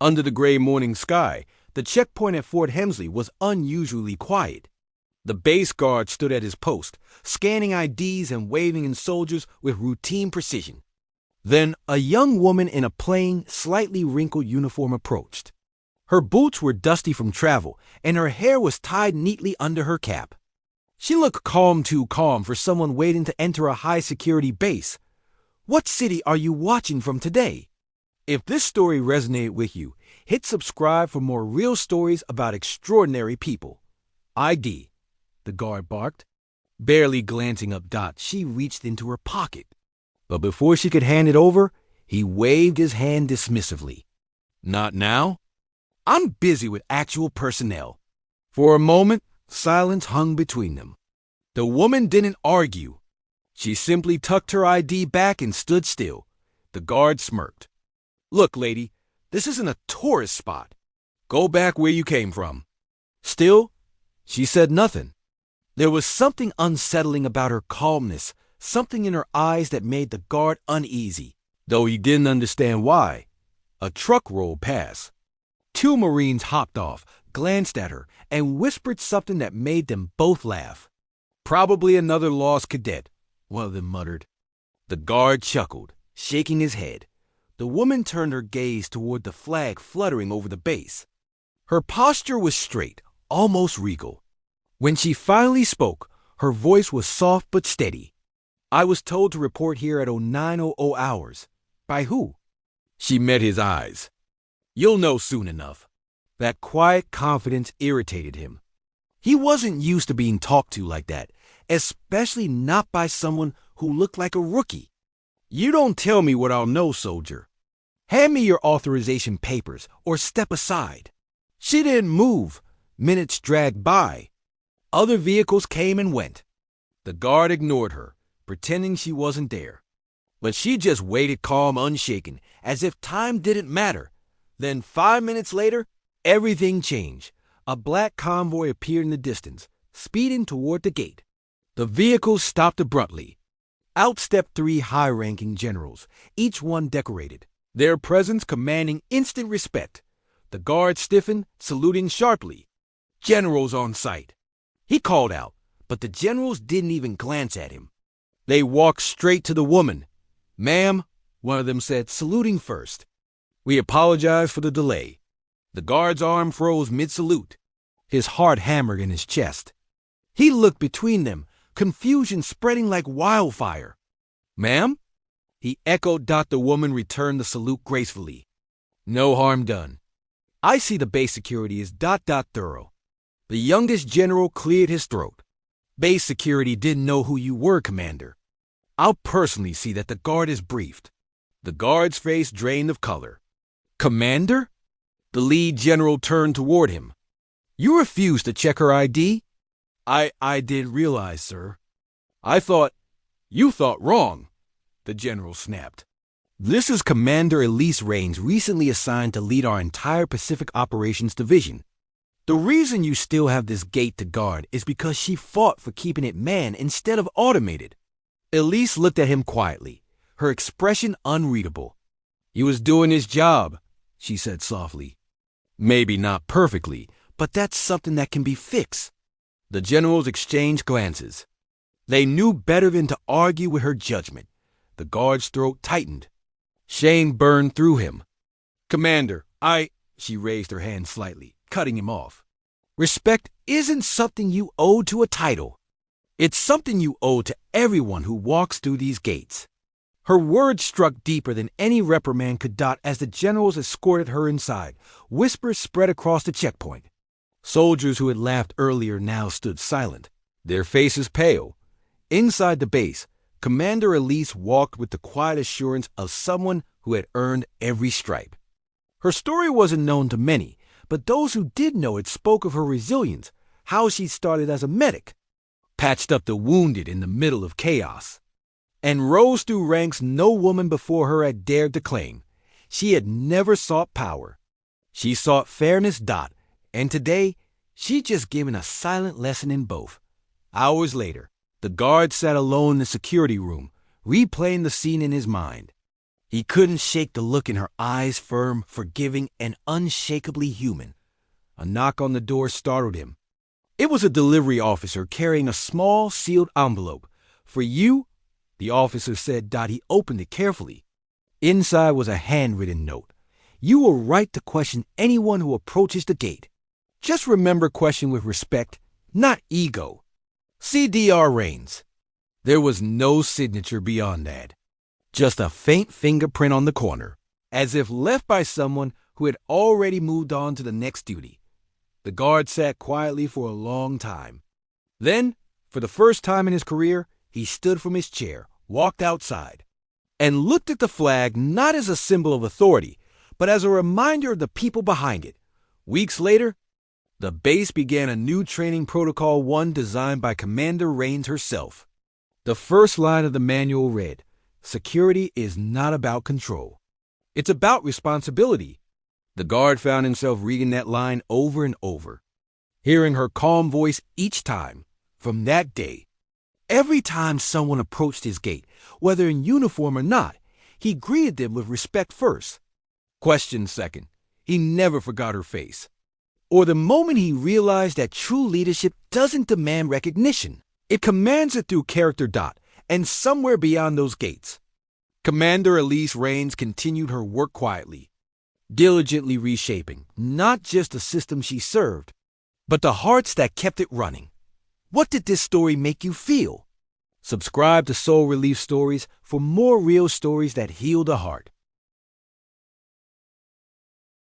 Under the gray morning sky, the checkpoint at Fort Hemsley was unusually quiet. The base guard stood at his post, scanning IDs and waving in soldiers with routine precision. Then a young woman in a plain, slightly wrinkled uniform approached. Her boots were dusty from travel, and her hair was tied neatly under her cap. She looked too calm for someone waiting to enter a high-security base. What city are you watching from today? If this story resonated with you, hit subscribe for more real stories about extraordinary people. ID, the guard barked. Barely glancing up Dot, she reached into her pocket. But before she could hand it over, he waved his hand dismissively. Not now. I'm busy with actual personnel. For a moment, silence hung between them. The woman didn't argue. She simply tucked her ID back and stood still. The guard smirked. Look, lady, this isn't a tourist spot. Go back where you came from. Still, she said nothing. There was something unsettling about her calmness, something in her eyes that made the guard uneasy, though he didn't understand why. A truck rolled past. 2 Marines hopped off, glanced at her, and whispered something that made them both laugh. Probably another lost cadet, one of them muttered. The guard chuckled, shaking his head. The woman turned her gaze toward the flag fluttering over the base. Her posture was straight, almost regal. When she finally spoke, her voice was soft but steady. I was told to report here at 0900 hours. By who? She met his eyes. You'll know soon enough. That quiet confidence irritated him. He wasn't used to being talked to like that, especially not by someone who looked like a rookie. You don't tell me what I'll know, soldier. Hand me your authorization papers or step aside. She didn't move. Minutes dragged by. Other vehicles came and went. The guard ignored her, pretending she wasn't there. But she just waited calm, unshaken, as if time didn't matter. Then 5 minutes later, everything changed. A black convoy appeared in the distance, speeding toward the gate. The vehicles stopped abruptly. Out stepped 3 high-ranking generals, each one decorated, their presence commanding instant respect. The guard stiffened, saluting sharply. Generals on sight. He called out, but the generals didn't even glance at him. They walked straight to the woman. Ma'am, one of them said, saluting first. We apologize for the delay. The guard's arm froze mid-salute. His heart hammered in his chest. He looked between them, confusion spreading like wildfire. Ma'am? He echoed. The woman returned the salute gracefully. No harm done. I see the base security is ... thorough. The youngest general cleared his throat. Base security didn't know who you were, Commander. I'll personally see that the guard is briefed. The guard's face drained of color. Commander? The lead general turned toward him. You refused to check her ID? I didn't realize, sir. You thought wrong, the general snapped. This is Commander Elise Raines, recently assigned to lead our entire Pacific Operations Division. The reason you still have this gate to guard is because she fought for keeping it manned instead of automated. Elise looked at him quietly, her expression unreadable. He was doing his job, she said softly. Maybe not perfectly, but that's something that can be fixed. The generals exchanged glances. They knew better than to argue with her judgment. The guard's throat tightened. Shame burned through him. Commander, she raised her hand slightly, cutting him off. Respect isn't something you owe to a title. It's something you owe to everyone who walks through these gates. Her words struck deeper than any reprimand could. As the generals escorted her inside, whispers spread across the checkpoint. Soldiers who had laughed earlier now stood silent, their faces pale. Inside the base, Commander Elise walked with the quiet assurance of someone who had earned every stripe. Her story wasn't known to many, but those who did know it spoke of her resilience, how she started as a medic, patched up the wounded in the middle of chaos, and rose through ranks no woman before her had dared to claim. She had never sought power. She sought fairness. And today, she'd just given a silent lesson in both. Hours later, the guard sat alone in the security room, replaying the scene in his mind. He couldn't shake the look in her eyes, firm, forgiving, and unshakably human. A knock on the door startled him. It was a delivery officer carrying a small, sealed envelope. "For you," the officer said. He opened it carefully. Inside was a handwritten note. "You were right to question anyone who approaches the gate. Just remember, question with respect, not ego. C.D.R. Raines." There was no signature beyond that. Just a faint fingerprint on the corner, as if left by someone who had already moved on to the next duty. The guard sat quietly for a long time. Then, for the first time in his career, he stood from his chair, walked outside, and looked at the flag not as a symbol of authority, but as a reminder of the people behind it. Weeks later, the base began a new training protocol, one designed by Commander Raines herself. The first line of the manual read, "Security is not about control. It's about responsibility." The guard found himself reading that line over and over, hearing her calm voice each time. From that day, every time someone approached his gate, whether in uniform or not, he greeted them with respect first, questioned second. He never forgot her face, or the moment he realized that true leadership doesn't demand recognition. It commands it through character. And somewhere beyond those gates, Commander Elise Raines continued her work quietly, diligently reshaping not just the system she served, but the hearts that kept it running. What did this story make you feel? Subscribe to Soul Relief Stories for more real stories that heal the heart.